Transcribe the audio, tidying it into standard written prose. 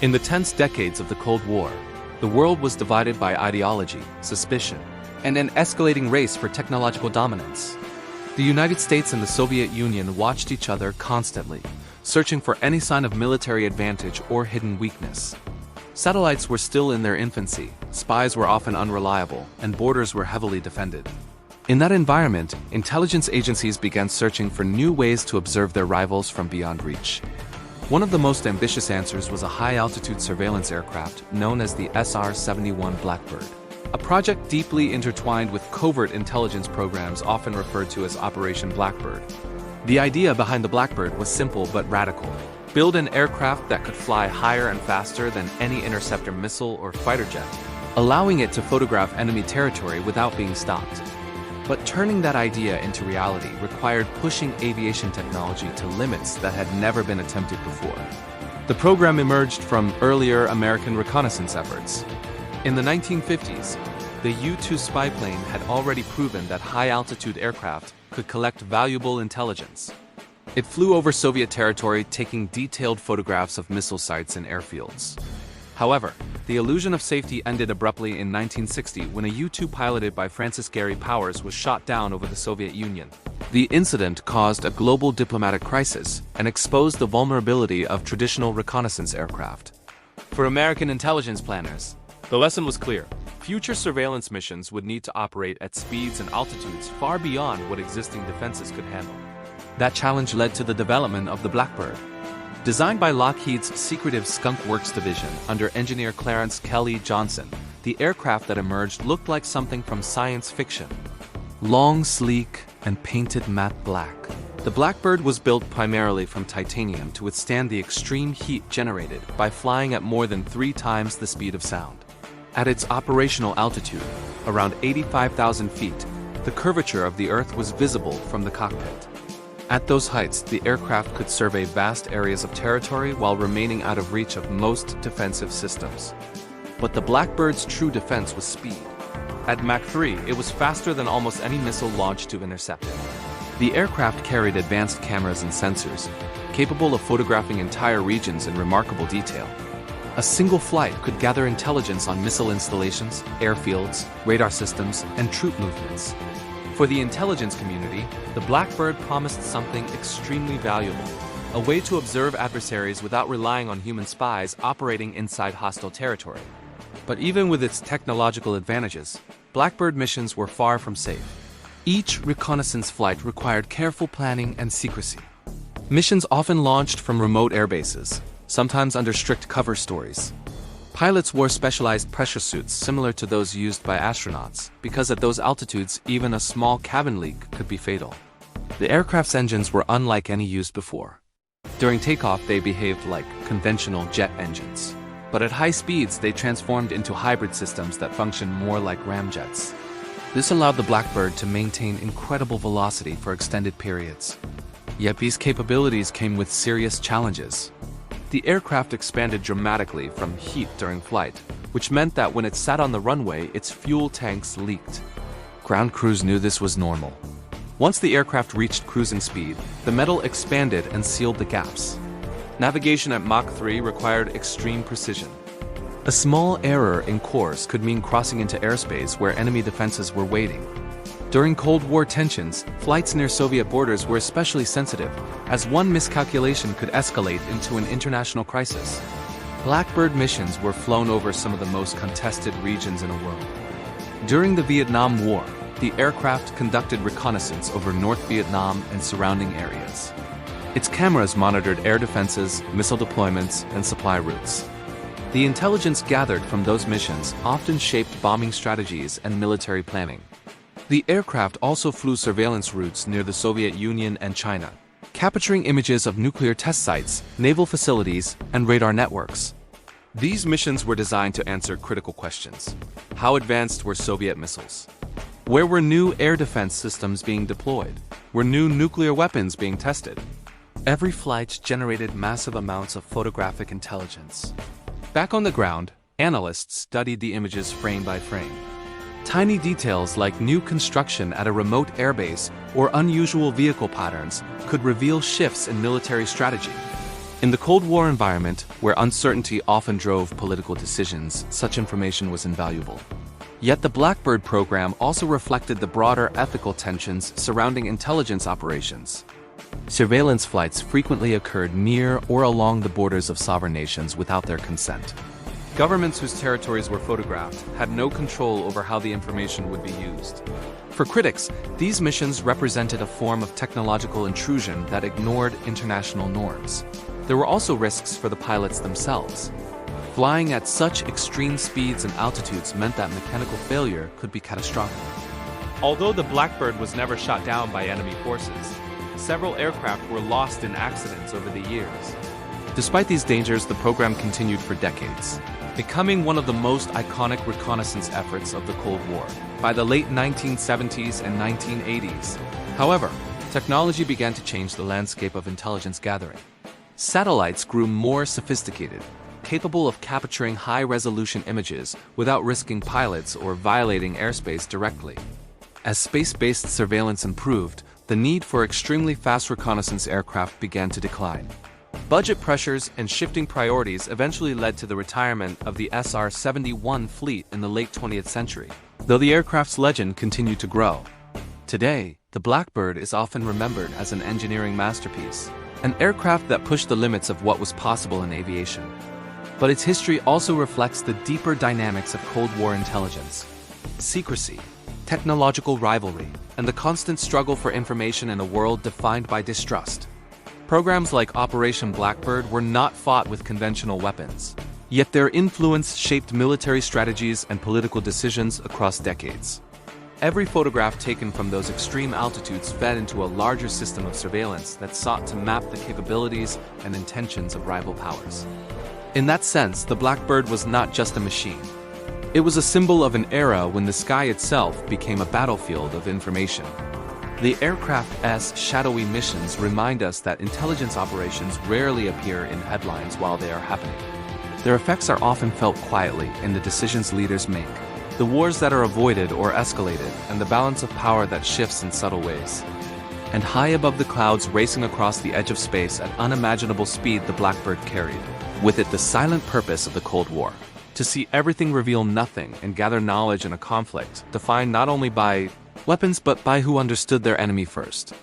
In the tense decades of the Cold War, the world was divided by ideology, suspicion, and an escalating race for technological dominance. The United States and the Soviet Union watched each other constantly, searching for any sign of military advantage or hidden weakness. Satellites were still in their infancy, spies were often unreliable, and borders were heavily defended. In that environment, intelligence agencies began searching for new ways to observe their rivals from beyond reach. One of the most ambitious answers was a high-altitude surveillance aircraft known as the SR-71 Blackbird, a project deeply intertwined with covert intelligence programs often referred to as Operation Blackbird. The idea behind the Blackbird was simple but radical. Build an aircraft that could fly higher and faster than any interceptor missile or fighter jet, allowing it to photograph enemy territory without being stopped. But turning that idea into reality required pushing aviation technology to limits that had never been attempted before. The program emerged from earlier American reconnaissance efforts. In the 1950s, the U-2 spy plane had already proven that high-altitude aircraft could collect valuable intelligence. It flew over Soviet territory, taking detailed photographs of missile sites and airfields. However, the illusion of safety ended abruptly in 1960 when a U-2 piloted by Francis Gary Powers was shot down over the Soviet Union. The incident caused a global diplomatic crisis and exposed the vulnerability of traditional reconnaissance aircraft. For American intelligence planners, the lesson was clear. Future surveillance missions would need to operate at speeds and altitudes far beyond what existing defenses could handle. That challenge led to the development of the Blackbird. Designed by Lockheed's secretive Skunk Works division under engineer Clarence Kelly Johnson, the aircraft that emerged looked like something from science fiction. Long, sleek, and painted matte black, the Blackbird was built primarily from titanium to withstand the extreme heat generated by flying at more than 3 times the speed of sound. At its operational altitude, around 85,000 feet, the curvature of the Earth was visible from the cockpit. At those heights, the aircraft could survey vast areas of territory while remaining out of reach of most defensive systems. But the Blackbird's true defense was speed. At Mach 3, it was faster than almost any missile launched to intercept it. The aircraft carried advanced cameras and sensors, capable of photographing entire regions in remarkable detail. A single flight could gather intelligence on missile installations, airfields, radar systems, and troop movements. For the intelligence community, the Blackbird promised something extremely valuable, a way to observe adversaries without relying on human spies operating inside hostile territory. But even with its technological advantages, Blackbird missions were far from safe. Each reconnaissance flight required careful planning and secrecy. Missions often launched from remote airbases, sometimes under strict cover stories. Pilots wore specialized pressure suits similar to those used by astronauts, because at those altitudes, even a small cabin leak could be fatal. The aircraft's engines were unlike any used before. During takeoff, they behaved like conventional jet engines. But at high speeds, they transformed into hybrid systems that functioned more like ramjets. This allowed the Blackbird to maintain incredible velocity for extended periods. Yet these capabilities came with serious challenges. The aircraft expanded dramatically from heat during flight, which meant that when it sat on the runway, its fuel tanks leaked. Ground crews knew this was normal. Once the aircraft reached cruising speed, the metal expanded and sealed the gaps. Navigation at Mach 3 required extreme precision. A small error in course could mean crossing into airspace where enemy defenses were waiting. During Cold War tensions, flights near Soviet borders were especially sensitive, as one miscalculation could escalate into an international crisis. Blackbird missions were flown over some of the most contested regions in the world. During the Vietnam War, the aircraft conducted reconnaissance over North Vietnam and surrounding areas. Its cameras monitored air defenses, missile deployments, and supply routes. The intelligence gathered from those missions often shaped bombing strategies and military planning. The aircraft also flew surveillance routes near the Soviet Union and China, capturing images of nuclear test sites, naval facilities, and radar networks. These missions were designed to answer critical questions. How advanced were Soviet missiles? Where were new air defense systems being deployed? Were new nuclear weapons being tested? Every flight generated massive amounts of photographic intelligence. Back on the ground, analysts studied the images frame by frame. Tiny details like new construction at a remote airbase or unusual vehicle patterns could reveal shifts in military strategy. In the Cold War environment, where uncertainty often drove political decisions, such information was invaluable. Yet the Blackbird program also reflected the broader ethical tensions surrounding intelligence operations. Surveillance flights frequently occurred near or along the borders of sovereign nations without their consent. Governments whose territories were photographed had no control over how the information would be used. For critics, these missions represented a form of technological intrusion that ignored international norms. There were also risks for the pilots themselves. Flying at such extreme speeds and altitudes meant that mechanical failure could be catastrophic. Although the Blackbird was never shot down by enemy forces, several aircraft were lost in accidents over the years. Despite these dangers, the program continued for decades, becoming one of the most iconic reconnaissance efforts of the Cold War. By the late 1970s and 1980s, however, technology began to change the landscape of intelligence gathering. Satellites grew more sophisticated, capable of capturing high-resolution images without risking pilots or violating airspace directly. As space-based surveillance improved, the need for extremely fast reconnaissance aircraft began to decline. Budget pressures and shifting priorities eventually led to the retirement of the SR-71 fleet in the late 20th century, though the aircraft's legend continued to grow. Today, the Blackbird is often remembered as an engineering masterpiece, an aircraft that pushed the limits of what was possible in aviation. But its history also reflects the deeper dynamics of Cold War intelligence: secrecy, technological rivalry, and the constant struggle for information in a world defined by distrust. Programs like Operation Blackbird were not fought with conventional weapons, yet their influence shaped military strategies and political decisions across decades. Every photograph taken from those extreme altitudes fed into a larger system of surveillance that sought to map the capabilities and intentions of rival powers. In that sense, the Blackbird was not just a machine. It was a symbol of an era when the sky itself became a battlefield of information. The aircraft's shadowy missions remind us that intelligence operations rarely appear in headlines while they are happening. Their effects are often felt quietly in the decisions leaders make, the wars that are avoided or escalated, and the balance of power that shifts in subtle ways. And high above the clouds racing across the edge of space at unimaginable speed, the Blackbird carried with it the silent purpose of the Cold War: to see everything reveal nothing and gather knowledge in a conflict defined not only by weapons but by who understood their enemy first.